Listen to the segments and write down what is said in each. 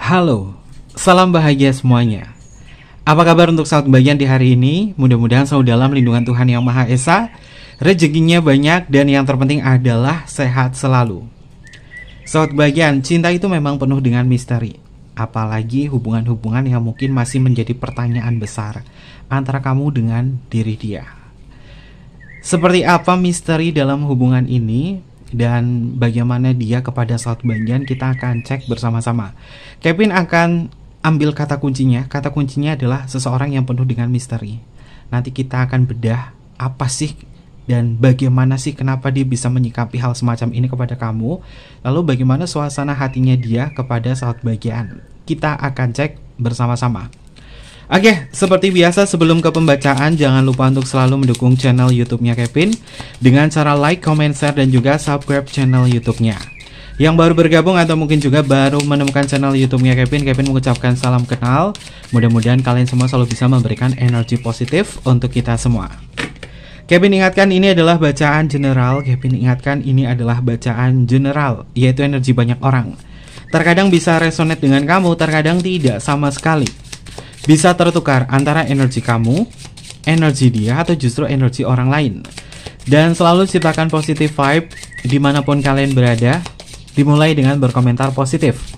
Halo, salam bahagia semuanya. Apa kabar untuk sahabat bagian di hari ini? Mudah-mudahan selalu dalam lindungan Tuhan Yang Maha Esa, rezekinya banyak, dan yang terpenting adalah sehat selalu. Sahabat bagian, cinta itu memang penuh dengan misteri. Apalagi hubungan-hubungan yang mungkin masih menjadi pertanyaan besar antara kamu dengan diri dia. Seperti apa misteri dalam hubungan ini dan bagaimana dia kepada sahabat bagian, kita akan cek bersama-sama. Kevin akan ambil kata kuncinya. Kata kuncinya adalah seseorang yang penuh dengan misteri. Nanti kita akan bedah apa sih dan bagaimana sih kenapa dia bisa menyikapi hal semacam ini kepada kamu. Lalu bagaimana suasana hatinya dia kepada sahabat bagian. Kita akan cek bersama-sama. Oke, seperti biasa sebelum ke pembacaan, jangan lupa untuk selalu mendukung channel YouTube-nya Kevin dengan cara like, comment, share, dan juga subscribe channel YouTube-nya. Yang baru bergabung atau mungkin juga baru menemukan channel YouTube-nya Kevin mengucapkan salam kenal. Mudah-mudahan kalian semua selalu bisa memberikan energi positif untuk kita semua. Kevin ingatkan ini adalah bacaan general. Yaitu energi banyak orang. Terkadang bisa resonate dengan kamu, terkadang tidak sama sekali. Bisa tertukar antara energi kamu, energi dia, atau justru energi orang lain. Dan selalu ciptakan positive vibe dimanapun kalian berada. Dimulai dengan berkomentar positif.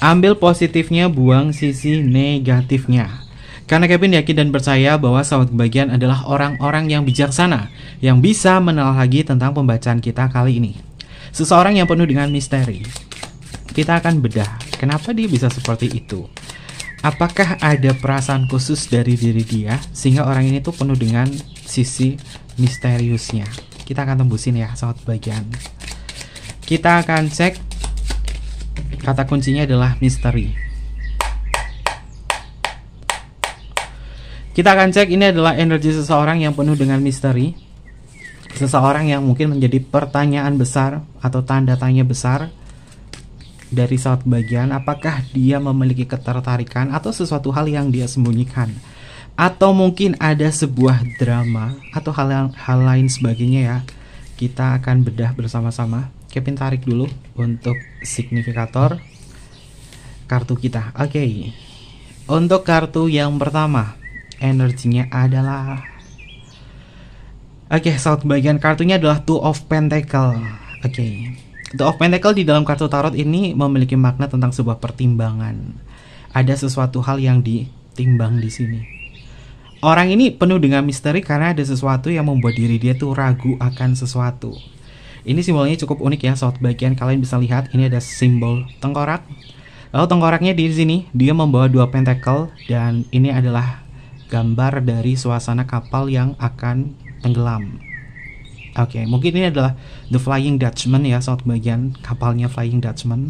Ambil positifnya, buang sisi negatifnya. Karena Kevin yakin dan percaya bahwa sahabat bagian adalah orang-orang yang bijaksana, yang bisa menelaah lagi tentang pembacaan kita kali ini. Seseorang yang penuh dengan misteri. Kita akan bedah kenapa dia bisa seperti itu. Apakah ada perasaan khusus dari diri dia sehingga orang ini tuh penuh dengan sisi misteriusnya. Kita akan tembusin ya sahabat bagian. Kita akan cek. Kata kuncinya adalah misteri. Kita akan cek ini adalah energi seseorang yang penuh dengan misteri. Seseorang yang mungkin menjadi pertanyaan besar atau tanda tanya besar dari sahabat bagian. Apakah dia memiliki ketertarikan atau sesuatu hal yang dia sembunyikan, atau mungkin ada sebuah drama atau hal lain sebagainya ya. Kita akan bedah bersama-sama. Kevin tarik dulu untuk signifikator kartu kita. Oke. Untuk kartu yang pertama, energinya adalah sahabat bagian, kartunya adalah Two of Pentacle. Two of Pentacle di dalam kartu tarot ini memiliki makna tentang sebuah pertimbangan. Ada sesuatu hal yang ditimbang di sini. Orang ini penuh dengan misteri karena ada sesuatu yang membuat diri dia tuh ragu akan sesuatu. Ini simbolnya cukup unik ya sahabat bagian. Kalian bisa lihat ini ada simbol tengkorak. Lalu tengkoraknya di sini dia membawa dua pentacle dan ini adalah gambar dari suasana kapal yang akan tenggelam. Mungkin ini adalah The Flying Dutchman ya sahabat bagian, kapalnya Flying Dutchman.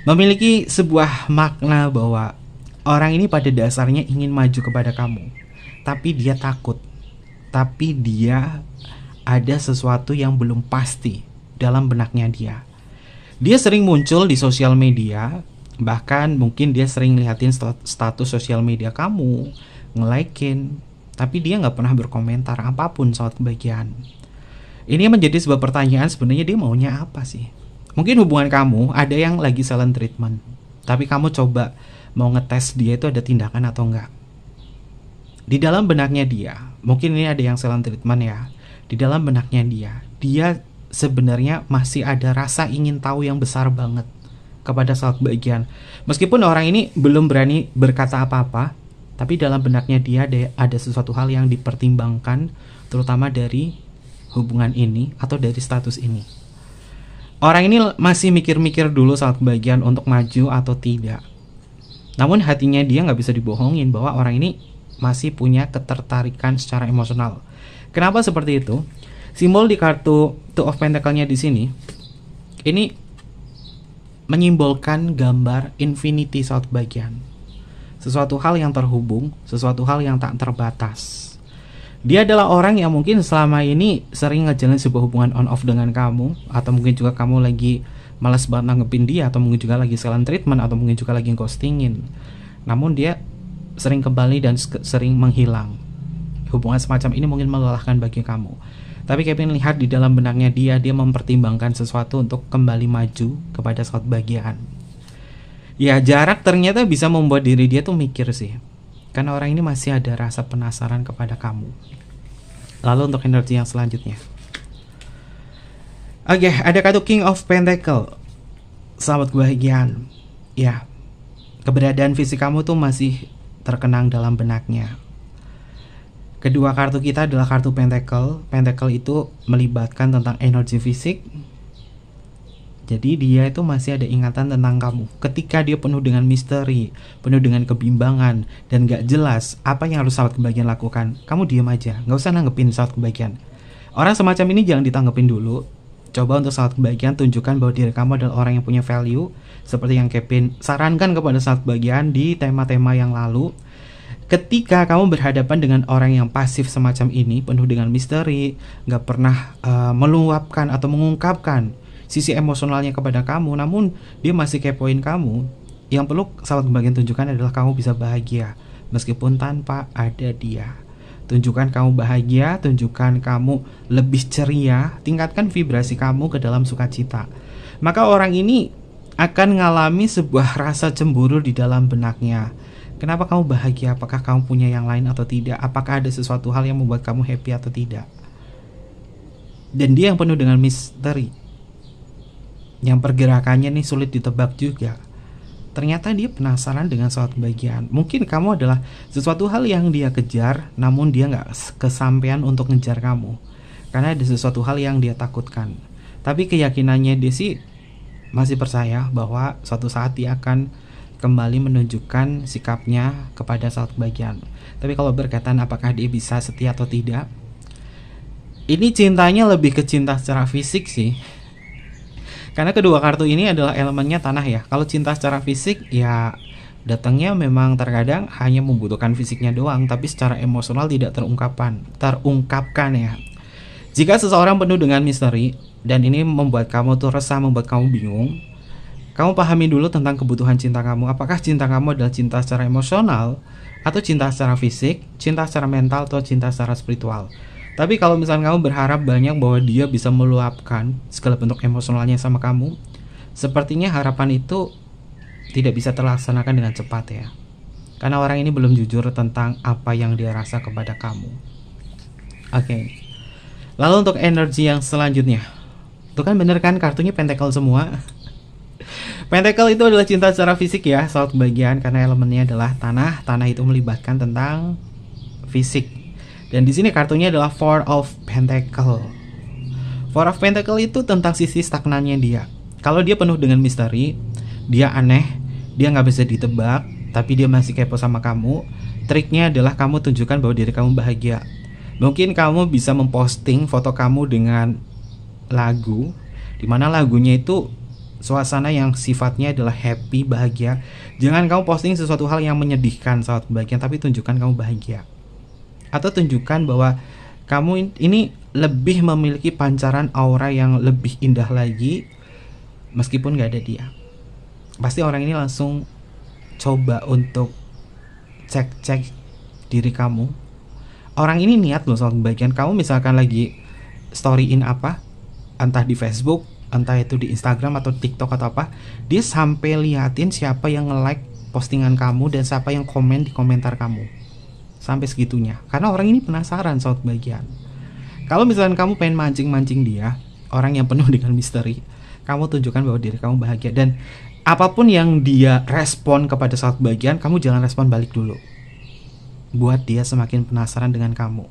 Memiliki sebuah makna bahwa orang ini pada dasarnya ingin maju kepada kamu, tapi dia takut. Tapi dia ada sesuatu yang belum pasti dalam benaknya dia. Dia sering muncul di sosial media, bahkan mungkin dia sering lihatin status sosial media kamu, nge-like-in, tapi dia nggak pernah berkomentar apapun sahabat bagian. Ini menjadi sebuah pertanyaan, sebenarnya dia maunya apa sih? Mungkin hubungan kamu ada yang lagi silent treatment, tapi kamu coba mau ngetes dia itu ada tindakan atau enggak. Di dalam benaknya dia, mungkin ini ada yang silent treatment ya. Di dalam benaknya dia sebenarnya masih ada rasa ingin tahu yang besar banget kepada sahabat bagian. Meskipun orang ini belum berani berkata apa-apa, tapi dalam benaknya dia ada sesuatu hal yang dipertimbangkan, terutama dari hubungan ini atau dari status ini. Orang ini masih mikir-mikir dulu saat bagian untuk maju atau tidak. Namun hatinya dia nggak bisa dibohongin bahwa orang ini masih punya ketertarikan secara emosional. Kenapa seperti itu? Simbol di kartu Two of Pentacle-nya di sini, ini menyimbolkan gambar infinity sahabat bagian. Sesuatu hal yang terhubung, sesuatu hal yang tak terbatas. Dia adalah orang yang mungkin selama ini sering ngejalin sebuah hubungan on off dengan kamu, atau mungkin juga kamu lagi malas banget nanggepin dia, atau mungkin juga lagi silent treatment, atau mungkin juga lagi ghostingin. Namun dia sering kembali dan sering menghilang. Hubungan semacam ini mungkin melelahkan bagi kamu. Tapi Kevin lihat di dalam benaknya dia mempertimbangkan sesuatu untuk kembali maju kepada sahabat bagian. Ya, jarak ternyata bisa membuat diri dia tuh mikir sih. Karena orang ini masih ada rasa penasaran kepada kamu. Lalu untuk energi yang selanjutnya. Oke, ada kartu King of Pentacle. Selamat kebahagiaan. Ya, keberadaan fisik kamu tuh masih terkenang dalam benaknya. Kedua kartu kita adalah kartu Pentacle. Pentacle itu melibatkan tentang energi fisik. Jadi dia itu masih ada ingatan tentang kamu. Ketika dia penuh dengan misteri, penuh dengan kebimbangan, dan gak jelas apa yang harus sahabat kebahagiaan lakukan, kamu diam aja, gak usah nanggepin sahabat kebahagiaan. Orang semacam ini jangan ditanggepin dulu. Coba untuk sahabat kebahagiaan tunjukkan bahwa diri kamu adalah orang yang punya value, seperti yang Kevin sarankan kepada sahabat kebahagiaan di tema-tema yang lalu. Ketika kamu berhadapan dengan orang yang pasif semacam ini, penuh dengan misteri, gak pernah meluapkan atau mengungkapkan sisi emosionalnya kepada kamu, namun dia masih kepoin kamu, yang perlu sahabat kebahagiaan tunjukkan adalah kamu bisa bahagia meskipun tanpa ada dia. Tunjukkan kamu bahagia, tunjukkan kamu lebih ceria, tingkatkan vibrasi kamu ke dalam sukacita. Maka orang ini akan mengalami sebuah rasa cemburu di dalam benaknya. Kenapa kamu bahagia? Apakah kamu punya yang lain atau tidak? Apakah ada sesuatu hal yang membuat kamu happy atau tidak? Dan dia yang penuh dengan misteri, yang pergerakannya nih sulit ditebak juga. Ternyata dia penasaran dengan suatu kebahagiaan. Mungkin kamu adalah sesuatu hal yang dia kejar, namun dia gak kesampaian untuk ngejar kamu, karena ada sesuatu hal yang dia takutkan. Tapi keyakinannya dia sih masih percaya bahwa suatu saat dia akan kembali menunjukkan sikapnya kepada suatu kebahagiaan. Tapi kalau berkaitan apakah dia bisa setia atau tidak, ini cintanya lebih ke cinta secara fisik sih. Karena kedua kartu ini adalah elemennya tanah ya. Kalau cinta secara fisik ya datangnya memang terkadang hanya membutuhkan fisiknya doang, tapi secara emosional tidak terungkapkan ya. Jika seseorang penuh dengan misteri dan ini membuat kamu tuh resah, membuat kamu bingung, kamu pahami dulu tentang kebutuhan cinta kamu. Apakah cinta kamu adalah cinta secara emosional, atau cinta secara fisik, cinta secara mental, atau cinta secara spiritual. Tapi kalau misalnya kamu berharap banyak bahwa dia bisa meluapkan segala bentuk emosionalnya sama kamu, sepertinya harapan itu tidak bisa terlaksanakan dengan cepat ya. Karena orang ini belum jujur tentang apa yang dia rasa kepada kamu. Oke. Lalu untuk energi yang selanjutnya, itu kan bener kan kartunya pentacle semua. Pentacle itu adalah cinta secara fisik ya, soal kebahagiaan, karena elemennya adalah tanah. Tanah itu melibatkan tentang fisik. Dan di sini kartunya adalah Four of Pentacle. Four of Pentacle itu tentang sisi stagnannya dia. Kalau dia penuh dengan misteri, dia aneh, dia nggak bisa ditebak, tapi dia masih kepo sama kamu. Triknya adalah kamu tunjukkan bahwa diri kamu bahagia. Mungkin kamu bisa memposting foto kamu dengan lagu, dimana lagunya itu suasana yang sifatnya adalah happy, bahagia. Jangan kamu posting sesuatu hal yang menyedihkan saat kebahagiaan, tapi tunjukkan kamu bahagia. Atau tunjukkan bahwa kamu ini lebih memiliki pancaran aura yang lebih indah lagi meskipun gak ada dia. Pasti orang ini langsung coba untuk cek diri kamu. Orang ini niat loh soal kebahagiaan. Kamu misalkan lagi storyin apa, entah di Facebook, entah itu di Instagram atau TikTok atau apa, dia sampai liatin siapa yang nge-like postingan kamu dan siapa yang komen di komentar kamu. Sampai segitunya, karena orang ini penasaran soal kebahagiaan. Kalau misalkan kamu pengen mancing-mancing dia, orang yang penuh dengan misteri, kamu tunjukkan bahwa diri kamu bahagia. Dan apapun yang dia respon kepada soal kebahagiaan, kamu jangan respon balik dulu. Buat dia semakin penasaran dengan kamu.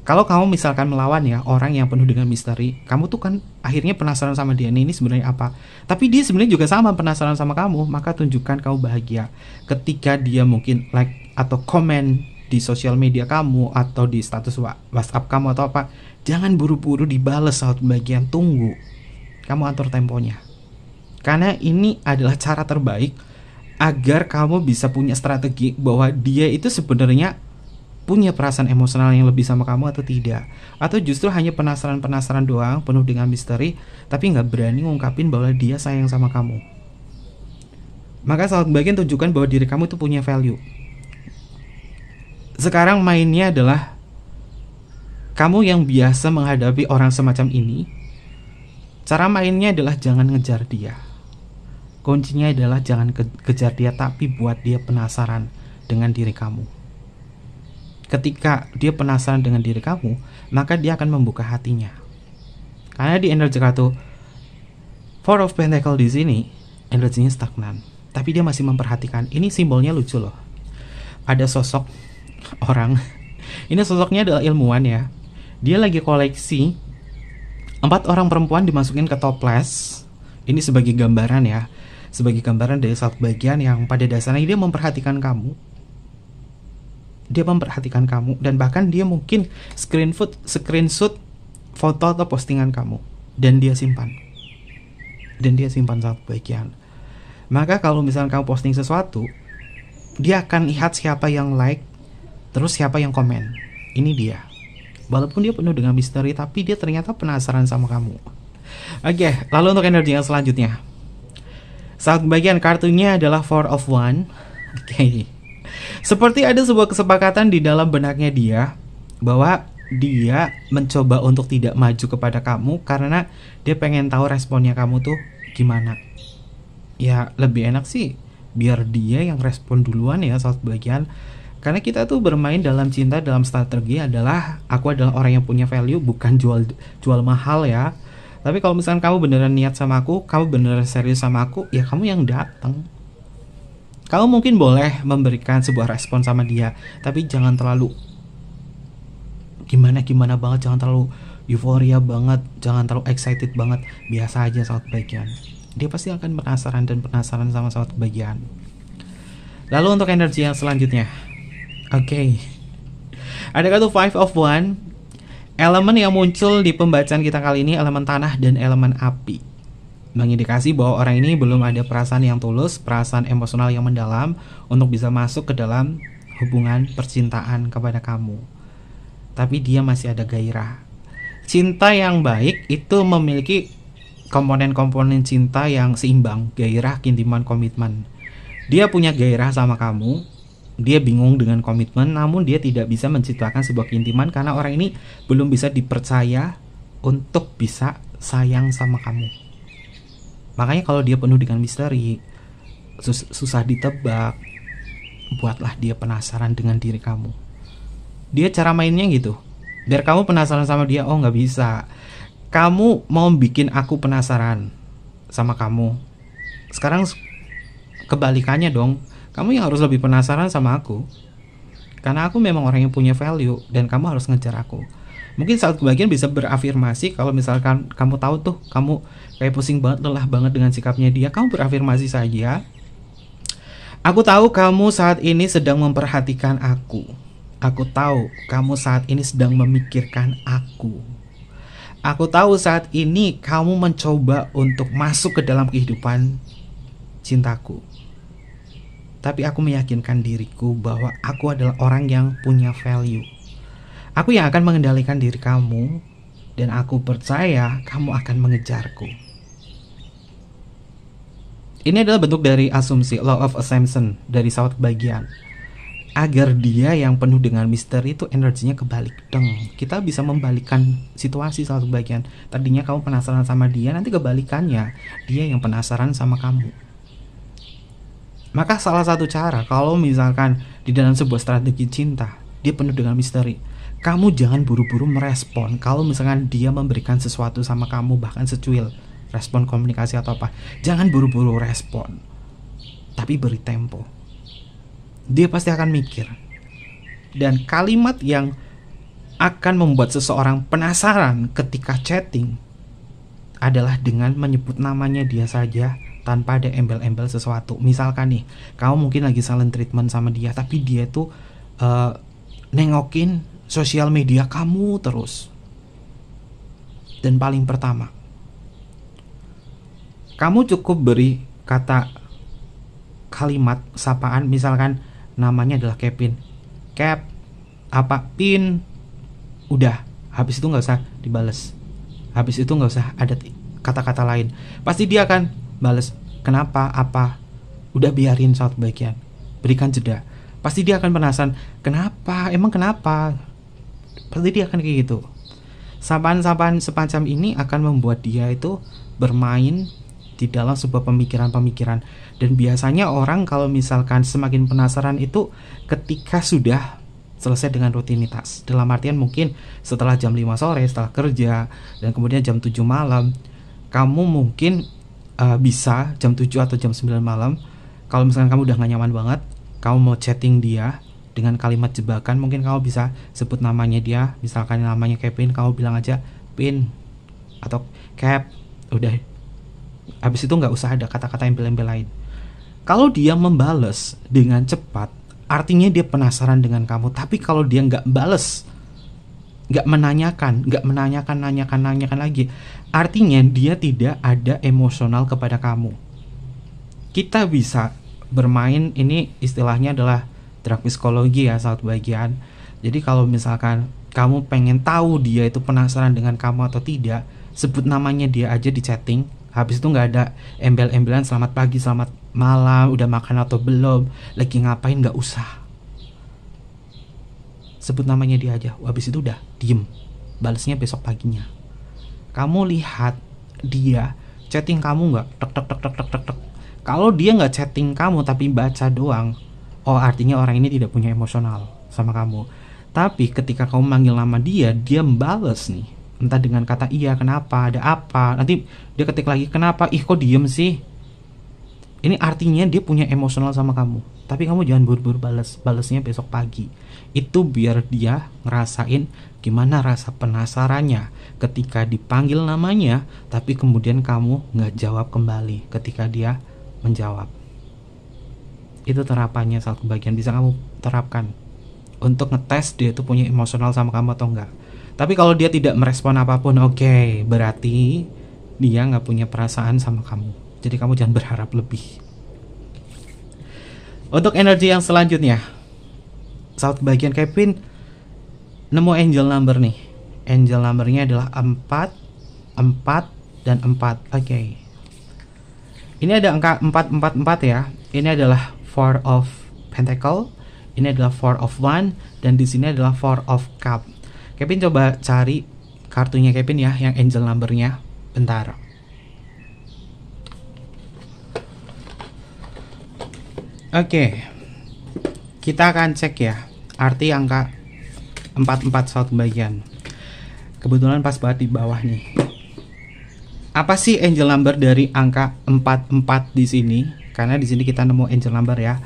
Kalau kamu misalkan melawan ya orang yang penuh dengan misteri, kamu tuh kan akhirnya penasaran sama dia, ini sebenarnya apa. Tapi dia sebenarnya juga sama penasaran sama kamu, maka tunjukkan kamu bahagia. Ketika dia mungkin like atau komen di sosial media kamu atau di status WhatsApp kamu atau apa, jangan buru-buru dibales saat bagian, tunggu, kamu atur temponya, karena ini adalah cara terbaik agar kamu bisa punya strategi bahwa dia itu sebenarnya punya perasaan emosional yang lebih sama kamu atau tidak, atau justru hanya penasaran doang penuh dengan misteri tapi nggak berani ngungkapin bahwa dia sayang sama kamu. Maka saat bagian tunjukkan bahwa diri kamu itu punya value. Sekarang mainnya adalah kamu yang biasa menghadapi orang semacam ini. Cara mainnya adalah jangan ngejar dia. Kuncinya adalah jangan kejar dia, tapi buat dia penasaran dengan diri kamu. Ketika dia penasaran dengan diri kamu, maka dia akan membuka hatinya. Karena di energi kartu Four of Pentacle di sini, energinya stagnan. Tapi dia masih memperhatikan. Ini simbolnya lucu loh. Ada sosok orang. Ini sosoknya adalah ilmuwan ya. Dia lagi koleksi 4 orang perempuan dimasukin ke toples. Ini sebagai gambaran ya. Sebagai gambaran dari satu bagian yang pada dasarnya dia memperhatikan kamu. Dia memperhatikan kamu. Dan bahkan dia mungkin screenshot foto atau postingan kamu. Dan dia simpan. Satu bagian. Maka kalau misalnya kamu posting sesuatu, dia akan lihat siapa yang like, terus siapa yang komen. Ini dia. Walaupun dia penuh dengan misteri, tapi dia ternyata penasaran sama kamu. Oke, lalu untuk energi yang selanjutnya. Saat bagian kartunya adalah Four of Wands. Oke. Seperti ada sebuah kesepakatan di dalam benaknya dia bahwa dia mencoba untuk tidak maju kepada kamu karena dia pengen tahu responnya kamu tuh gimana. Ya, lebih enak sih biar dia yang respon duluan ya saat bagian. Karena kita tuh bermain dalam cinta, dalam strategi adalah aku adalah orang yang punya value, bukan jual mahal ya. Tapi kalau misalkan kamu beneran niat sama aku, kamu beneran serius sama aku, ya kamu yang datang. Kamu mungkin boleh memberikan sebuah respon sama dia, tapi jangan terlalu gimana banget, jangan terlalu euforia banget, jangan terlalu excited banget. Biasa aja saat bagian. Dia pasti akan penasaran sama saat bagian. Lalu untuk energi yang selanjutnya. Oke. Ada kartu Five of Wands. Elemen yang muncul di pembacaan kita kali ini elemen tanah dan elemen api. Mengindikasi bahwa orang ini belum ada perasaan yang tulus, perasaan emosional yang mendalam untuk bisa masuk ke dalam hubungan percintaan kepada kamu. Tapi dia masih ada gairah. Cinta yang baik itu memiliki komponen-komponen cinta yang seimbang, gairah, keintiman, komitmen. Dia punya gairah sama kamu. Dia bingung dengan komitmen, namun dia tidak bisa menciptakan sebuah keintiman karena orang ini belum bisa dipercaya untuk bisa sayang sama kamu. Makanya kalau dia penuh dengan misteri, susah ditebak, buatlah dia penasaran dengan diri kamu. Dia cara mainnya gitu, biar kamu penasaran sama dia. Oh, nggak bisa. Kamu mau bikin aku penasaran sama kamu. Sekarang kebalikannya dong. Kamu yang harus lebih penasaran sama aku. Karena aku memang orang yang punya value dan kamu harus ngejar aku. Mungkin saat kebagian bisa berafirmasi. Kalau misalkan kamu tahu tuh kamu kayak pusing banget, lelah banget dengan sikapnya dia, kamu berafirmasi saja. Aku tahu kamu saat ini sedang memperhatikan aku. Aku tahu kamu saat ini sedang memikirkan aku. Aku tahu saat ini kamu mencoba untuk masuk ke dalam kehidupan cintaku. Tapi aku meyakinkan diriku bahwa aku adalah orang yang punya value. Aku yang akan mengendalikan diri kamu, dan aku percaya kamu akan mengejarku. Ini adalah bentuk dari asumsi, law of assumption dari sahabat kebagian. Agar dia yang penuh dengan misteri itu energinya kebalik. Kita bisa membalikkan situasi sahabat kebagian. Tadinya kamu penasaran sama dia, nanti kebalikannya. Dia yang penasaran sama kamu. Maka salah satu cara kalau misalkan di dalam sebuah strategi cinta dia penuh dengan misteri, kamu jangan buru-buru merespon. Kalau misalkan dia memberikan sesuatu sama kamu, bahkan secuil respon komunikasi atau apa, jangan buru-buru respon, tapi beri tempo. Dia pasti akan mikir. Dan kalimat yang akan membuat seseorang penasaran ketika chatting adalah dengan menyebut namanya dia saja tanpa ada embel-embel sesuatu. Misalkan nih, kamu mungkin lagi silent treatment sama dia, tapi dia tuh nengokin sosial media kamu terus. Dan paling pertama, kamu cukup beri kata kalimat sapaan, misalkan namanya adalah Kevin. Cap, apa, pin, udah. Habis itu nggak usah dibales. Habis itu nggak usah ada kata-kata lain. Pasti dia akan balas, kenapa, apa, udah biarin saat bagian, berikan jeda. Pasti dia akan penasaran, kenapa, emang kenapa. Pasti dia akan kayak gitu. Sapaan-sapaan semacam ini akan membuat dia itu bermain di dalam sebuah pemikiran-pemikiran. Dan biasanya orang kalau misalkan semakin penasaran itu ketika sudah selesai dengan rutinitas. Dalam artian mungkin setelah jam 5 sore, setelah kerja, dan kemudian jam 7 malam, kamu mungkin bisa jam 7 atau jam 9 malam, kalau misalkan kamu udah gak nyaman banget, kamu mau chatting dia dengan kalimat jebakan, mungkin kamu bisa sebut namanya dia, misalkan namanya Kevin, kamu bilang aja Pin atau Cap, udah. Habis itu nggak usah ada kata-kata embel-embel lain. Kalau dia membales dengan cepat, artinya dia penasaran dengan kamu. Tapi kalau dia nggak bales, nggak menanyakan lagi, artinya dia tidak ada emosional kepada kamu. Kita bisa bermain, ini istilahnya adalah drag psikologi ya, sahabat bagian. Jadi kalau misalkan kamu pengen tahu dia itu penasaran dengan kamu atau tidak, sebut namanya dia aja di chatting. Habis itu nggak ada embel-embelan selamat pagi, selamat malam, udah makan atau belum, lagi ngapain, nggak usah. Sebut namanya dia aja. Habis itu udah diem, balasnya besok paginya. Kamu lihat dia chatting kamu nggak, tek. Kalau dia nggak chatting kamu tapi baca doang, oh artinya orang ini tidak punya emosional sama kamu. Tapi ketika kamu manggil nama dia, dia membales nih, entah dengan kata iya, kenapa, ada apa, nanti dia ketik lagi kenapa, ih kok diem sih. Ini artinya dia punya emosional sama kamu. Tapi kamu jangan buru-buru balesnya besok pagi. Itu biar dia ngerasain gimana rasa penasarannya ketika dipanggil namanya, tapi kemudian kamu nggak jawab kembali ketika dia menjawab. Itu terapannya, saat kebagian bisa kamu terapkan untuk ngetes dia itu punya emosional sama kamu atau enggak. Tapi kalau dia tidak merespon apapun, oke, berarti dia nggak punya perasaan sama kamu. Jadi kamu jangan berharap lebih. Untuk energi yang selanjutnya, saat bagian Kevin nemu angel number nih. Angel numbernya adalah 4, 4, dan 4. Oke. Ini ada angka 444 ya. Ini adalah 4 of Pentacle. Ini adalah 4 of Wand, dan di sini adalah 4 of Cup. Kevin coba cari kartunya Kevin ya, yang angel numbernya. Bentar. Oke. Kita akan cek ya arti angka 44 saat bagian. Kebetulan pas banget di bawah nih. Apa sih angel number dari angka 44 di sini? Karena di sini kita nemu angel number ya.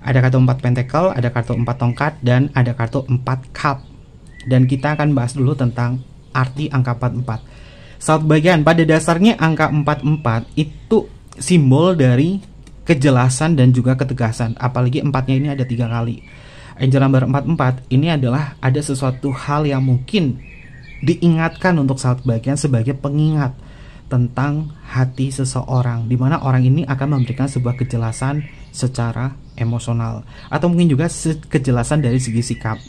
Ada kartu 4 pentacle, ada kartu 4 tongkat, dan ada kartu 4 cup. Dan kita akan bahas dulu tentang arti angka 44. Saat bagian, pada dasarnya angka 44 itu simbol dari kejelasan dan juga ketegasan. Apalagi 4-nya ini ada 3 kali. Angel number 44 ini adalah ada sesuatu hal yang mungkin diingatkan untuk saat bagian sebagai pengingat tentang hati seseorang, di mana orang ini akan memberikan sebuah kejelasan secara emosional, atau mungkin juga kejelasan dari segi sikap.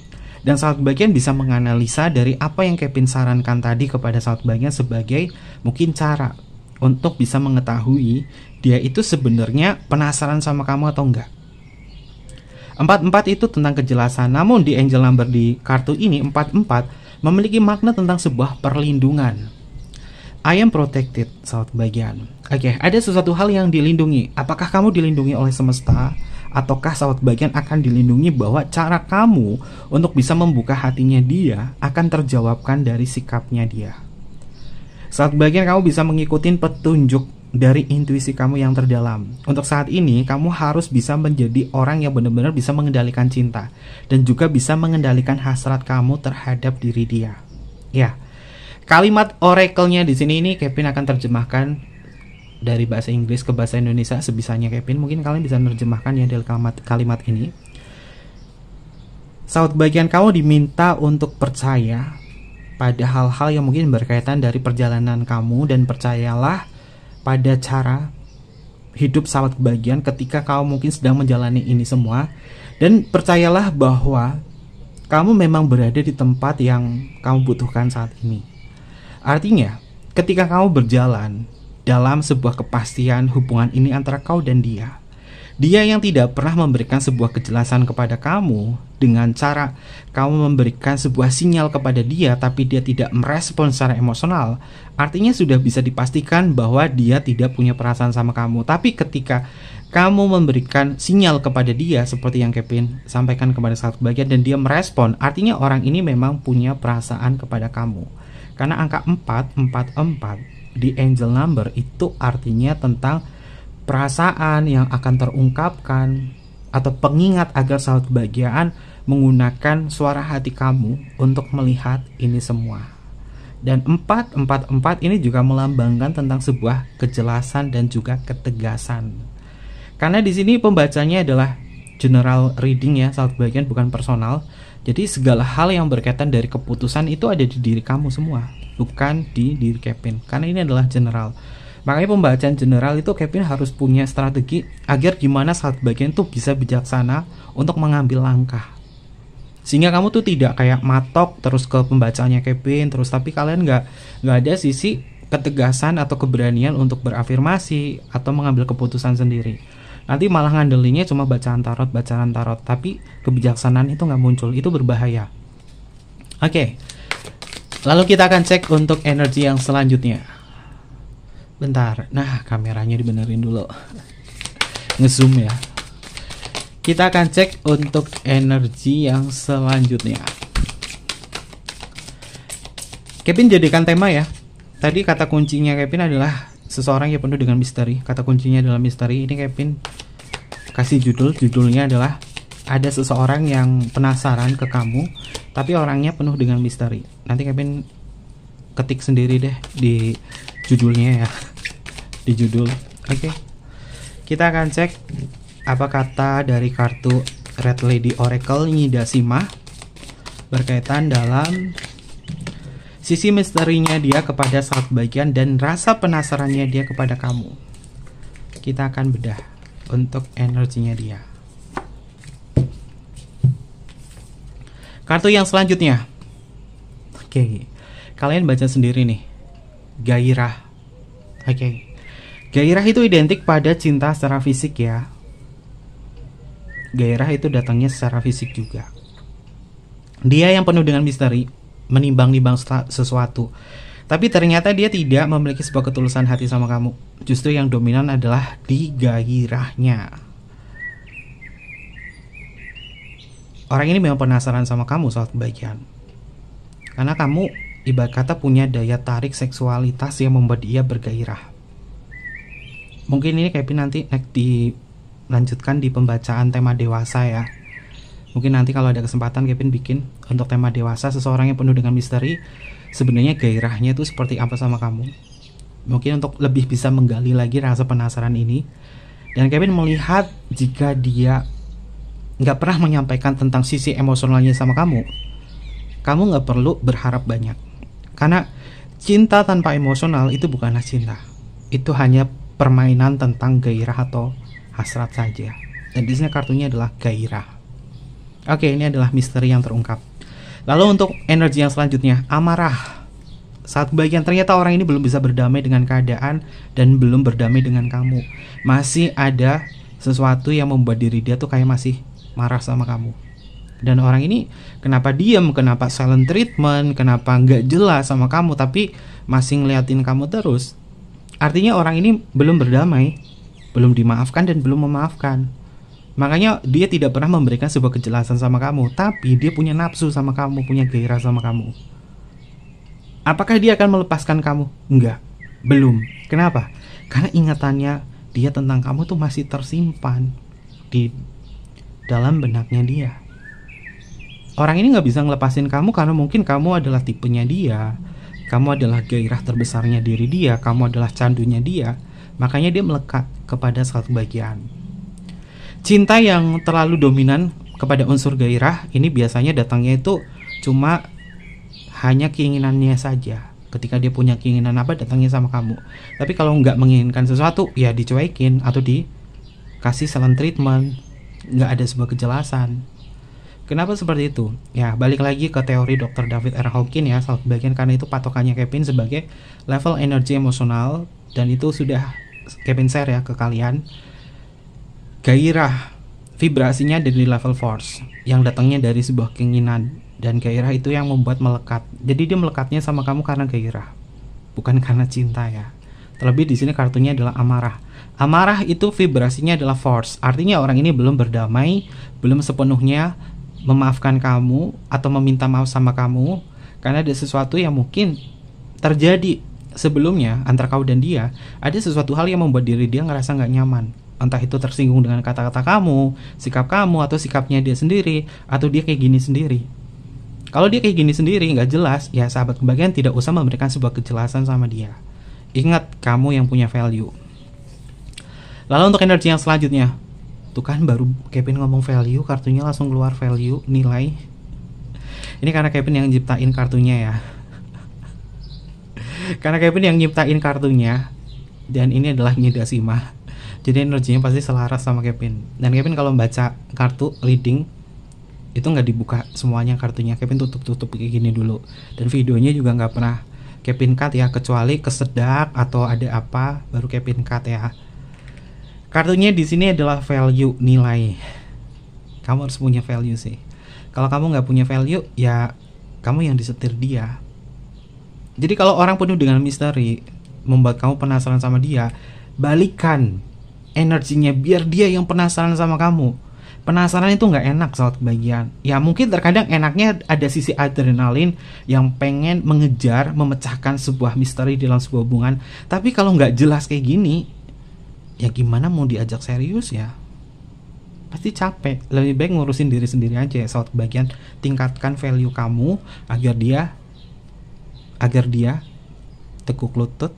Dan sahabat bagian bisa menganalisa dari apa yang Kevin sarankan tadi kepada sahabat bagian sebagai mungkin cara untuk bisa mengetahui dia itu sebenarnya penasaran sama kamu atau enggak. 44 itu tentang kejelasan, namun di angel number di kartu ini 44 memiliki makna tentang sebuah perlindungan. I am protected, sahabat bagian. Oke, ada sesuatu hal yang dilindungi. Apakah kamu dilindungi oleh semesta? Ataukah sahabat bagian akan dilindungi bahwa cara kamu untuk bisa membuka hatinya dia akan terjawabkan dari sikapnya dia. Sahabat bagian, kamu bisa mengikuti petunjuk dari intuisi kamu yang terdalam. Untuk saat ini, kamu harus bisa menjadi orang yang benar-benar bisa mengendalikan cinta dan juga bisa mengendalikan hasrat kamu terhadap diri dia. Ya, kalimat oracle-nya di sini ini Kevin akan terjemahkan dari bahasa Inggris ke bahasa Indonesia sebisanya Kevin. Mungkin kalian bisa menerjemahkan ya dari kalimat ini. Sahabat bagian, kamu diminta untuk percaya pada hal-hal yang mungkin berkaitan dari perjalanan kamu, dan percayalah pada cara hidup sahabat kebahagiaan ketika kamu mungkin sedang menjalani ini semua. Dan percayalah bahwa kamu memang berada di tempat yang kamu butuhkan saat ini. Artinya, ketika kamu berjalan dalam sebuah kepastian hubungan ini antara kau dan dia, Dia yang tidak pernah memberikan sebuah kejelasan kepada kamu dengan cara kamu memberikan sebuah sinyal kepada dia tapi dia tidak merespon secara emosional, artinya sudah bisa dipastikan bahwa dia tidak punya perasaan sama kamu. Tapi ketika kamu memberikan sinyal kepada dia seperti yang Kevin sampaikan kepada sahabat kebahagiaan dan dia merespon, artinya orang ini memang punya perasaan kepada kamu. Karena angka 444 di angel number itu artinya tentang perasaan yang akan terungkapkan atau pengingat agar sahabat kebahagiaan menggunakan suara hati kamu untuk melihat ini semua. Dan 444 ini juga melambangkan tentang sebuah kejelasan dan juga ketegasan. Karena di sini pembacanya adalah general reading ya, sahabat kebahagiaan, bukan personal. Jadi segala hal yang berkaitan dari keputusan itu ada di diri kamu semua, bukan di diri Kevin. Karena ini adalah general. Makanya pembacaan general itu Kevin harus punya strategi agar gimana saat bagian tuh bisa bijaksana untuk mengambil langkah. Sehingga kamu tuh tidak kayak matok terus ke pembacaannya Kevin terus, tapi kalian nggak ada sisi ketegasan atau keberanian untuk berafirmasi atau mengambil keputusan sendiri. Nanti malah ngandelinnya cuma bacaan tarot, tapi kebijaksanaan itu nggak muncul, itu berbahaya. Oke, lalu kita akan cek untuk energi yang selanjutnya. Bentar, nah kameranya dibenerin dulu, ngezoom ya. Kita akan cek untuk energi yang selanjutnya. Kevin jadikan tema ya. Tadi kata kuncinya Kevin adalah seseorang yang penuh dengan misteri. Kata kuncinya adalah misteri. Ini Kevin kasih judulnya adalah ada seseorang yang penasaran ke kamu, tapi orangnya penuh dengan misteri. Nanti Kevin ketik sendiri deh di judulnya ya, di judul. Oke. Kita akan cek apa kata dari kartu Red Lady Oracle Nyidasima berkaitan dalam sisi misterinya dia kepada saat bagian dan rasa penasarannya dia kepada kamu. Kita akan bedah untuk energinya dia. Kartu yang selanjutnya. Oke. Kalian baca sendiri nih. Gairah. Oke. Gairah itu identik pada cinta secara fisik ya. Gairah itu datangnya secara fisik juga. Dia yang penuh dengan misteri, menimbang-nimbang sesuatu. Tapi ternyata dia tidak memiliki sebuah ketulusan hati sama kamu. Justru yang dominan adalah di gairahnya. Orang ini memang penasaran sama kamu soal kebahagiaan. Karena kamu ibarat kata punya daya tarik seksualitas yang membuat dia bergairah. Mungkin ini Kevin nanti dilanjutkan di pembacaan tema dewasa ya. Mungkin nanti kalau ada kesempatan Kevin bikin untuk tema dewasa, seseorang yang penuh dengan misteri, sebenarnya gairahnya itu seperti apa sama kamu. Mungkin untuk lebih bisa menggali lagi rasa penasaran ini. Dan Kevin melihat jika dia nggak pernah menyampaikan tentang sisi emosionalnya sama kamu nggak perlu berharap banyak. Karena cinta tanpa emosional itu bukanlah cinta. Itu hanya permainan tentang gairah atau hasrat saja. Dan di sini kartunya adalah gairah. Oke, ini adalah misteri yang terungkap. Lalu untuk energi yang selanjutnya, amarah. Saat bagian ternyata orang ini belum bisa berdamai dengan keadaan dan belum berdamai dengan kamu. Masih ada sesuatu yang membuat diri dia tuh kayak masih marah sama kamu. Dan orang ini kenapa diam, kenapa silent treatment, kenapa nggak jelas sama kamu, tapi masih ngeliatin kamu terus. Artinya orang ini belum berdamai, belum dimaafkan dan belum memaafkan. Makanya dia tidak pernah memberikan sebuah kejelasan sama kamu, tapi dia punya nafsu sama kamu, punya gairah sama kamu. Apakah dia akan melepaskan kamu? Enggak, belum. Kenapa? Karena ingatannya dia tentang kamu tuh masih tersimpan di dalam benaknya dia. Orang ini gak bisa ngelepasin kamu karena mungkin kamu adalah tipenya dia, kamu adalah gairah terbesarnya diri dia, kamu adalah candunya dia. Makanya dia melekat kepada satu bagian. Cinta yang terlalu dominan kepada unsur gairah ini biasanya datangnya itu cuma hanya keinginannya saja. Ketika dia punya keinginan apa, datangnya sama kamu. Tapi kalau nggak menginginkan sesuatu, ya dicuekin atau dikasih silent treatment. Nggak ada sebuah kejelasan. Kenapa seperti itu? Ya, balik lagi ke teori Dr. David R. Hawkins ya, salah bagian, karena itu patokannya Kevin sebagai level energi emosional, dan itu sudah Kevin share ya ke kalian. gairah, vibrasinya dari level force yang datangnya dari sebuah keinginan, dan gairah itu yang membuat melekat. Jadi dia melekatnya sama kamu karena gairah, bukan karena cinta ya. Terlebih di sini kartunya adalah amarah. Amarah itu vibrasinya adalah force, artinya orang ini belum berdamai, belum sepenuhnya memaafkan kamu atau meminta maaf sama kamu karena ada sesuatu yang mungkin terjadi sebelumnya antara kau dan dia. Ada sesuatu hal yang membuat diri dia ngerasa nggak nyaman, entah itu tersinggung dengan kata-kata kamu, sikap kamu, atau sikapnya dia sendiri, atau dia kayak gini sendiri. Kalau dia kayak gini sendiri nggak jelas, ya sahabat kebahagiaan tidak usah memberikan sebuah kejelasan sama dia. Ingat, kamu yang punya value. Lalu untuk energi yang selanjutnya, tuh kan baru Kevin ngomong value, kartunya langsung keluar value, nilai. Ini karena Kevin yang nyiptain kartunya ya. Karena Kevin yang nyiptain kartunya, dan ini adalah Nidasima. Jadi energinya pasti selaras sama Kevin. Dan Kevin kalau baca kartu reading itu nggak dibuka semuanya kartunya, Kevin tutup kayak gini dulu. Dan videonya juga nggak pernah Kevin cut ya, kecuali kesedak atau ada apa baru Kevin cut ya. Kartunya di sini adalah value, nilai. Kamu harus punya value sih. Kalau kamu nggak punya value, ya kamu yang disetir dia. Jadi kalau orang penuh dengan misteri membuat kamu penasaran sama dia, balikan energinya biar dia yang penasaran sama kamu. Penasaran itu nggak enak saat kebahagiaan. Ya mungkin terkadang enaknya ada sisi adrenalin yang pengen mengejar, memecahkan sebuah misteri dalam sebuah hubungan. Tapi kalau nggak jelas kayak gini, ya gimana mau diajak serius ya? Pasti capek. Lebih baik ngurusin diri sendiri aja ya saat kebahagiaan. Tingkatkan value kamu agar dia teguk lutut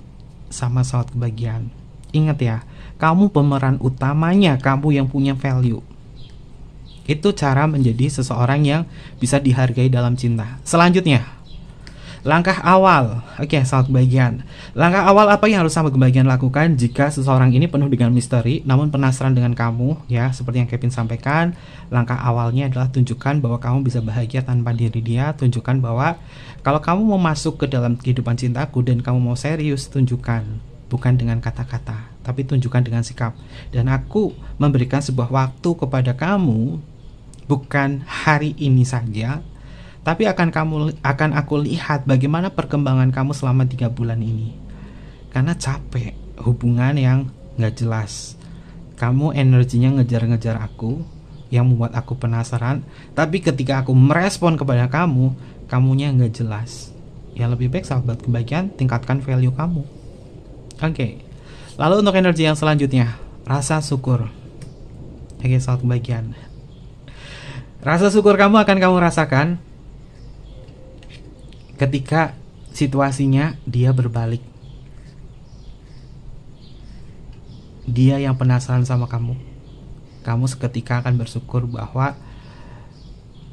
sama saat kebahagiaan. Ingat ya, kamu pemeran utamanya, kamu yang punya value. Itu cara menjadi seseorang yang bisa dihargai dalam cinta. Selanjutnya, langkah awal. Oke, sahabat kebahagiaan. Langkah awal apa yang harus sahabat kebahagiaan lakukan jika seseorang ini penuh dengan misteri namun penasaran dengan kamu ya, seperti yang Kevin sampaikan. Langkah awalnya adalah tunjukkan bahwa kamu bisa bahagia tanpa diri dia. Tunjukkan bahwa kalau kamu mau masuk ke dalam kehidupan cintaku dan kamu mau serius, tunjukkan. Bukan dengan kata-kata, tapi tunjukkan dengan sikap. Dan aku memberikan sebuah waktu kepada kamu, bukan hari ini saja, tapi akan aku lihat bagaimana perkembangan kamu selama 3 bulan ini. Karena capek hubungan yang gak jelas. Kamu energinya ngejar-ngejar aku, yang membuat aku penasaran. Tapi ketika aku merespon kepada kamu, kamunya gak jelas. Ya lebih baik sahabat kebahagiaan, tingkatkan value kamu. Oke. Lalu untuk energi yang selanjutnya, rasa syukur. Oke sahabat kebahagiaan, rasa syukur kamu akan kamu rasakan ketika situasinya dia berbalik. Dia yang penasaran sama kamu. Kamu seketika akan bersyukur bahwa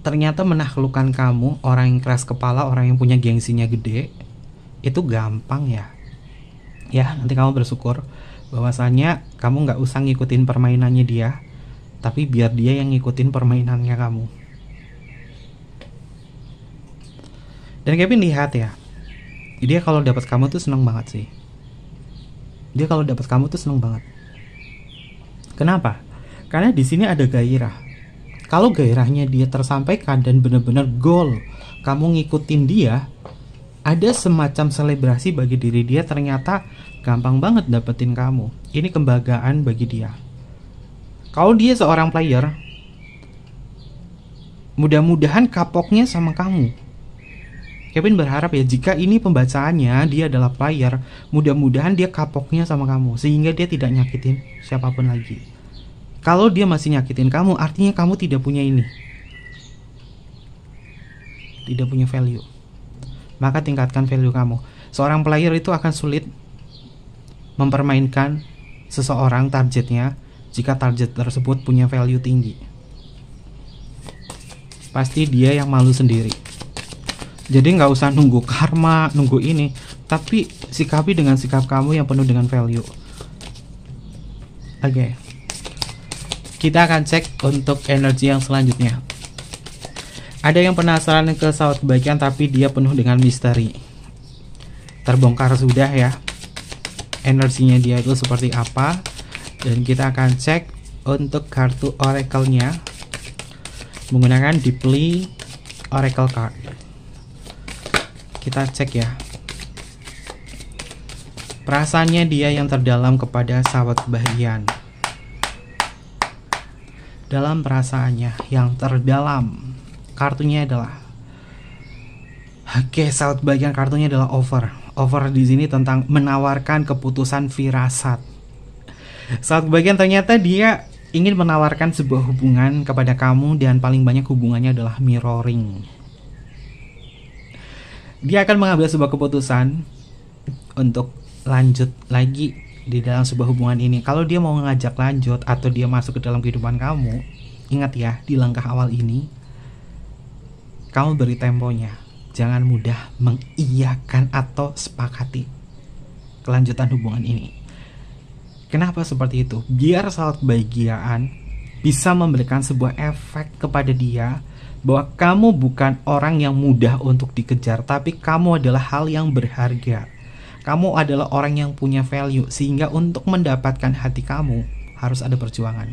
ternyata menaklukkan kamu, orang yang keras kepala, orang yang punya gengsinya gede, itu gampang ya. Ya, nanti kamu bersyukur bahwasanya kamu gak usah ngikutin permainannya dia, tapi biar dia yang ngikutin permainannya kamu. Dan Kevin lihat ya, dia kalau dapat kamu tuh seneng banget sih. Dia kalau dapat kamu tuh seneng banget. Kenapa? Karena di sini ada gairah. Kalau gairahnya dia tersampaikan dan benar-benar goal kamu ngikutin dia, ada semacam selebrasi bagi diri dia. Ternyata gampang banget dapetin kamu. Ini kebanggaan bagi dia. Kalau dia seorang player, mudah-mudahan kapoknya sama kamu. Kevin berharap ya, jika ini pembacaannya dia adalah player, mudah-mudahan dia kapoknya sama kamu sehingga dia tidak nyakitin siapapun lagi. Kalau dia masih nyakitin kamu, artinya kamu tidak punya ini, tidak punya value. Maka tingkatkan value kamu. Seorang player itu akan sulit mempermainkan seseorang targetnya jika target tersebut punya value tinggi. Pasti dia yang malu sendiri. Jadi nggak usah nunggu karma, nunggu ini, tapi sikapi dengan sikap kamu yang penuh dengan value. Oke. Kita akan cek untuk energi yang selanjutnya. Ada yang penasaran ke sahabat kebahagiaan tapi dia penuh dengan misteri. Terbongkar sudah ya energinya dia itu seperti apa. Dan kita akan cek untuk kartu oracle-nya menggunakan Deeply Oracle Card. Kita cek ya. Perasaannya dia yang terdalam kepada sahabat kebahagiaan. Dalam perasaannya yang terdalam, kartunya adalah sahabat kebahagiaan, kartunya adalah Over. Over di sini tentang menawarkan keputusan firasat. Sahabat kebahagiaan ternyata dia ingin menawarkan sebuah hubungan kepada kamu, dan paling banyak hubungannya adalah mirroring. Dia akan mengambil sebuah keputusan untuk lanjut lagi di dalam sebuah hubungan ini. Kalau dia mau ngajak lanjut atau dia masuk ke dalam kehidupan kamu, ingat ya, di langkah awal ini kamu beri temponya. Jangan mudah mengiyakan atau sepakati kelanjutan hubungan ini. Kenapa seperti itu? Biar sahabat kebahagiaan bisa memberikan sebuah efek kepada dia bahwa kamu bukan orang yang mudah untuk dikejar, tapi kamu adalah hal yang berharga. Kamu adalah orang yang punya value, sehingga untuk mendapatkan hati kamu harus ada perjuangan.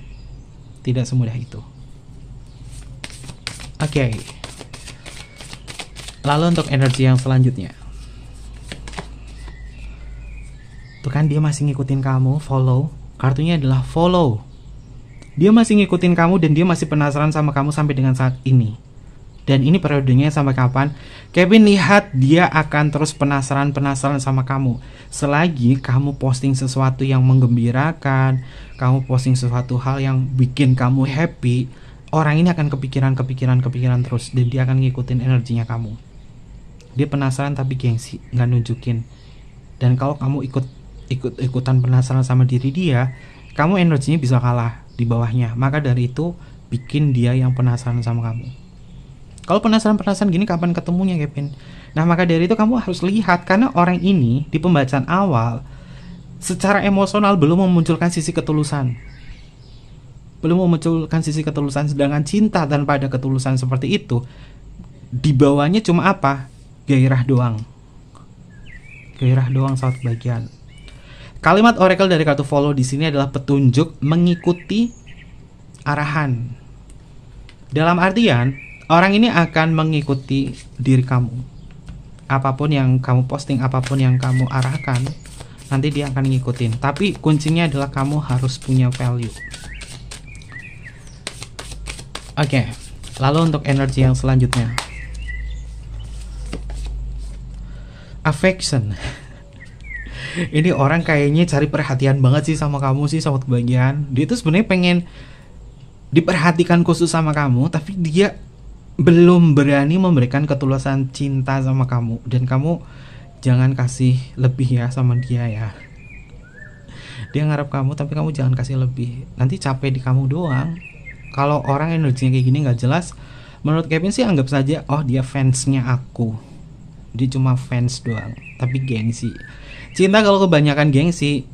Tidak semudah itu. Oke. Lalu untuk energi yang selanjutnya. Tuh kan dia masih ngikutin kamu, follow. Kartunya adalah follow. Dia masih ngikutin kamu dan dia masih penasaran sama kamu sampai dengan saat ini. Dan ini periodenya sampai kapan? Kevin lihat dia akan terus penasaran sama kamu. Selagi kamu posting sesuatu yang menggembirakan, kamu posting sesuatu hal yang bikin kamu happy, orang ini akan kepikiran terus, dan dia akan ngikutin energinya kamu. Dia penasaran tapi gengsi, nggak nunjukin. Dan kalau kamu ikutan penasaran sama diri dia, kamu energinya bisa kalah di bawahnya. Maka dari itu bikin dia yang penasaran sama kamu. Kalau penasaran gini, kapan ketemunya, Kevin? Nah, maka dari itu kamu harus lihat, karena orang ini di pembacaan awal secara emosional belum memunculkan sisi ketulusan. Sedangkan cinta tanpa ada ketulusan seperti itu, di bawahnya cuma apa? Gairah doang, sahabat kebahagiaan. Kalimat oracle dari kartu follow di sini adalah petunjuk mengikuti arahan. Dalam artian, orang ini akan mengikuti diri kamu. Apapun yang kamu posting, apapun yang kamu arahkan, nanti dia akan ngikutin. Tapi kuncinya adalah kamu harus punya value. Oke, lalu untuk energi yang selanjutnya. Affection. Ini orang kayaknya cari perhatian banget sih sama kamu sih, sahabat kebahagiaan. Dia tuh sebenarnya pengen diperhatikan khusus sama kamu, tapi dia belum berani memberikan ketulusan cinta sama kamu. Dan kamu jangan kasih lebih ya sama dia ya. Dia ngarep kamu, tapi kamu jangan kasih lebih. Nanti capek di kamu doang. Kalau orang energinya kayak gini gak jelas, menurut Kevin sih anggap saja, oh dia fansnya aku. Dia cuma fans doang, tapi gengsi. Cinta kalau kebanyakan gengsi,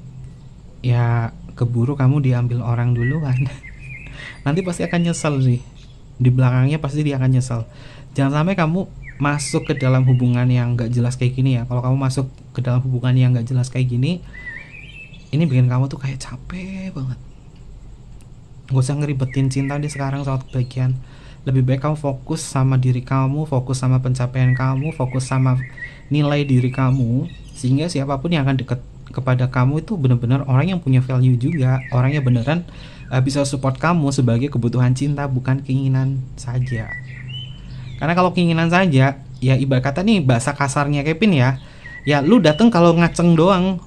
ya keburu kamu diambil orang duluan. Nanti pasti akan nyesel sih. Di belakangnya pasti dia akan nyesel. Jangan sampai kamu masuk ke dalam hubungan yang gak jelas kayak gini ya. Kalau kamu masuk ke dalam hubungan yang gak jelas kayak gini, ini bikin kamu tuh kayak capek banget. Gak usah ngeribetin cinta di sekarang, saat kebahagiaan. Lebih baik kamu fokus sama diri kamu, fokus sama pencapaian kamu, fokus sama nilai diri kamu, sehingga siapapun yang akan deket kepada kamu itu benar-benar orang yang punya value juga, orang yang beneran bisa support kamu sebagai kebutuhan cinta, bukan keinginan saja. Karena kalau keinginan saja, ya ibarat kata nih bahasa kasarnya Kevin ya lu dateng kalau ngaceng doang,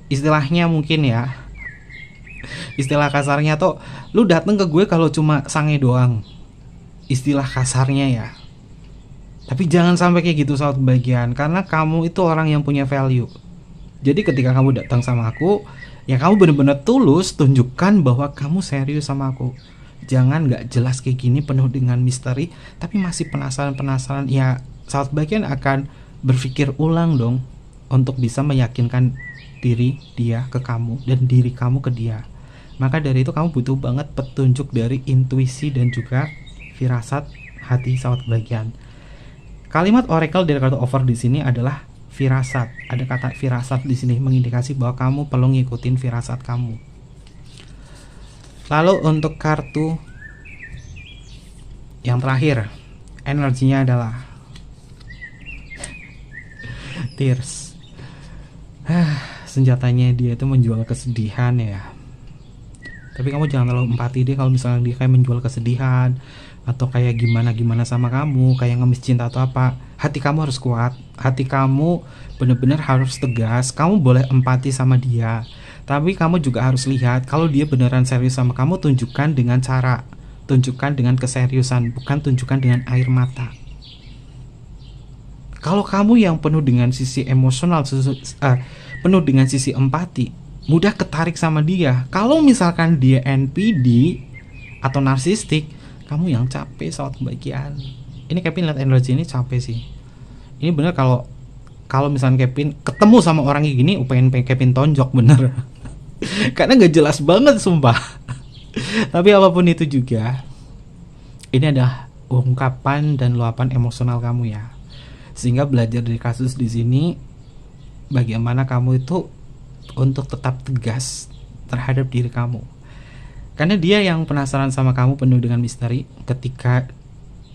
istilahnya mungkin ya. Istilah kasarnya tuh, lu dateng ke gue kalau cuma sange doang. Istilah kasarnya ya. Tapi jangan sampai kayak gitu, sahabat kebahagiaan, karena kamu itu orang yang punya value. Jadi ketika kamu datang sama aku, ya kamu benar-benar tulus, tunjukkan bahwa kamu serius sama aku. Jangan gak jelas kayak gini, penuh dengan misteri, tapi masih penasaran. Ya sahabat kebahagiaan akan berpikir ulang dong, untuk bisa meyakinkan diri dia ke kamu dan diri kamu ke dia. Maka dari itu kamu butuh banget petunjuk dari intuisi dan juga firasat hati, sahabat kebahagiaan. Kalimat oracle dari kartu over di sini adalah firasat. Ada kata firasat di sini mengindikasi bahwa kamu perlu ngikutin firasat kamu. Lalu untuk kartu yang terakhir, energinya adalah Tears. Senjatanya dia itu menjual kesedihan ya. Tapi kamu jangan terlalu empati deh kalau misalnya dia kayak menjual kesedihan atau kayak gimana sama kamu, kayak ngemis cinta atau apa. Hati kamu harus kuat, hati kamu bener-bener harus tegas. Kamu boleh empati sama dia, tapi kamu juga harus lihat kalau dia beneran serius sama kamu. Tunjukkan dengan cara, tunjukkan dengan keseriusan, bukan tunjukkan dengan air mata. Kalau kamu yang penuh dengan sisi emosional, penuh dengan sisi empati, mudah ketarik sama dia. Kalau misalkan dia NPD atau narsistik, kamu yang capek soal kebahagiaan. Ini Kevin lihat energi ini capek sih. Ini bener kalau misalkan Kevin ketemu sama orang kayak gini, pengen Kevin tonjok bener. Karena nggak jelas banget sumpah. Tapi apapun itu juga, ini adalah ungkapan dan luapan emosional kamu ya. Sehingga belajar dari kasus di sini, bagaimana kamu itu untuk tetap tegas terhadap diri kamu. Karena dia yang penasaran sama kamu, penuh dengan misteri. Ketika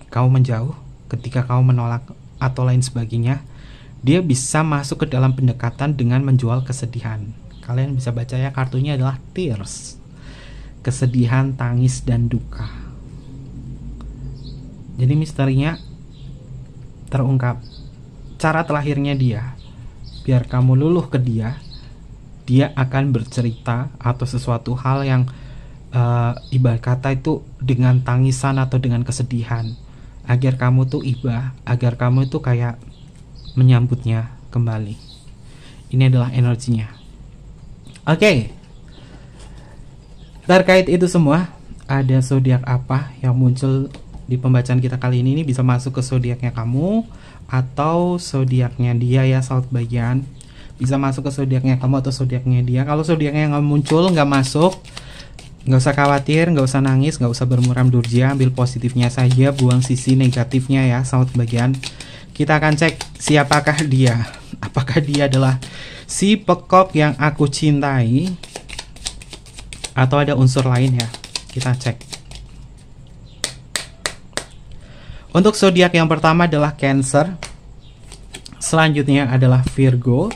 kamu menjauh, ketika kamu menolak atau lain sebagainya, dia bisa masuk ke dalam pendekatan dengan menjual kesedihan. Kalian bisa baca ya, kartunya adalah Tears. Kesedihan, tangis, dan duka. Jadi misterinya terungkap. Cara terakhirnya dia, biar kamu luluh ke dia, dia akan bercerita atau sesuatu hal yang ibarat kata itu dengan tangisan atau dengan kesedihan, agar kamu tuh iba, agar kamu itu kayak menyambutnya kembali. Ini adalah energinya. Oke. Terkait itu semua, ada zodiak apa yang muncul di pembacaan kita kali ini bisa masuk ke zodiaknya kamu atau zodiaknya dia ya, sahabat bagian. Bisa masuk ke zodiaknya kamu atau zodiaknya dia. Kalau zodiaknya nggak muncul, nggak masuk, nggak usah khawatir, nggak usah nangis, nggak usah bermuram durja. Ambil positifnya saja, buang sisi negatifnya ya, sahabat bagian. Kita akan cek siapakah dia. Apakah dia adalah si pekok yang aku cintai atau ada unsur lain ya. Kita cek. Untuk zodiak yang pertama adalah Cancer, selanjutnya adalah Virgo,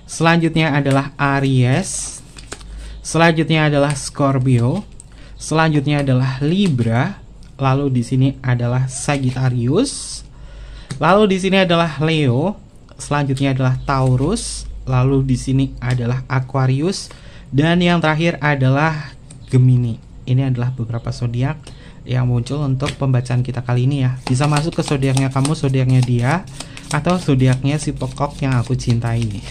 selanjutnya adalah Aries, selanjutnya adalah Scorpio, selanjutnya adalah Libra, lalu di sini adalah Sagittarius, lalu di sini adalah Leo, selanjutnya adalah Taurus, lalu di sini adalah Aquarius, dan yang terakhir adalah Gemini. Ini adalah beberapa zodiak yang muncul untuk pembacaan kita kali ini ya. Bisa masuk ke zodiaknya kamu, zodiaknya dia, atau zodiaknya si pekok yang aku cintai.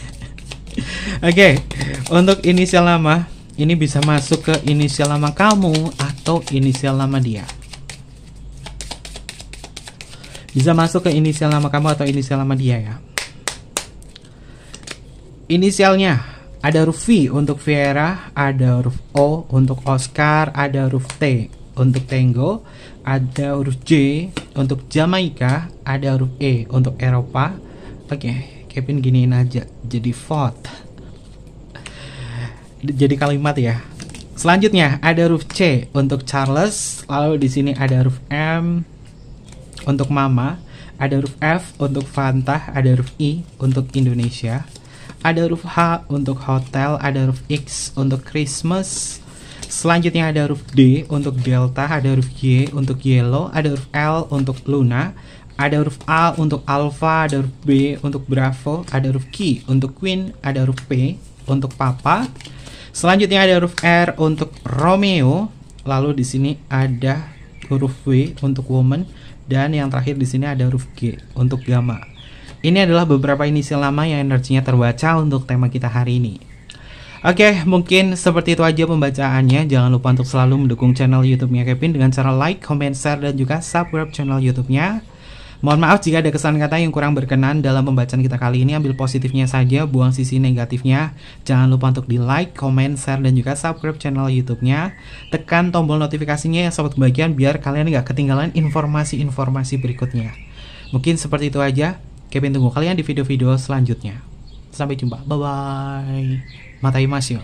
Oke, untuk inisial nama ini bisa masuk ke inisial nama kamu atau inisial nama dia. Bisa masuk ke inisial nama kamu atau inisial nama dia ya. Inisialnya ada huruf V untuk Viera, ada huruf O untuk Oscar, ada huruf T untuk Tango, ada huruf J untuk Jamaika, ada huruf E untuk Eropa. Oke, Kevin giniin aja jadi font, jadi kalimat ya. Selanjutnya ada huruf C untuk Charles, lalu di sini ada huruf M untuk Mama, ada huruf F untuk Fanta, ada huruf I untuk Indonesia, ada huruf H untuk Hotel, ada huruf X untuk Christmas. Selanjutnya ada huruf D untuk Delta, ada huruf Y untuk Yellow, ada huruf L untuk Luna, ada huruf A untuk Alpha, ada huruf B untuk Bravo, ada huruf Q untuk Queen, ada huruf P untuk Papa. Selanjutnya ada huruf R untuk Romeo, lalu di sini ada huruf W untuk Woman, dan yang terakhir di sini ada huruf G untuk Gamma. Ini adalah beberapa inisial nama yang energinya terbaca untuk tema kita hari ini. Oke, mungkin seperti itu aja pembacaannya. Jangan lupa untuk selalu mendukung channel YouTube-nya Kevin dengan cara like, comment, share, dan juga subscribe channel YouTube-nya. Mohon maaf jika ada kesan kata yang kurang berkenan dalam pembacaan kita kali ini. Ambil positifnya saja, buang sisi negatifnya. Jangan lupa untuk di like, comment, share, dan juga subscribe channel YouTube-nya. Tekan tombol notifikasinya ya sobat kebahagiaan, biar kalian nggak ketinggalan informasi-informasi berikutnya. Mungkin seperti itu aja. Kevin tunggu kalian di video-video selanjutnya. Sampai jumpa. Bye-bye. Matai Masyo.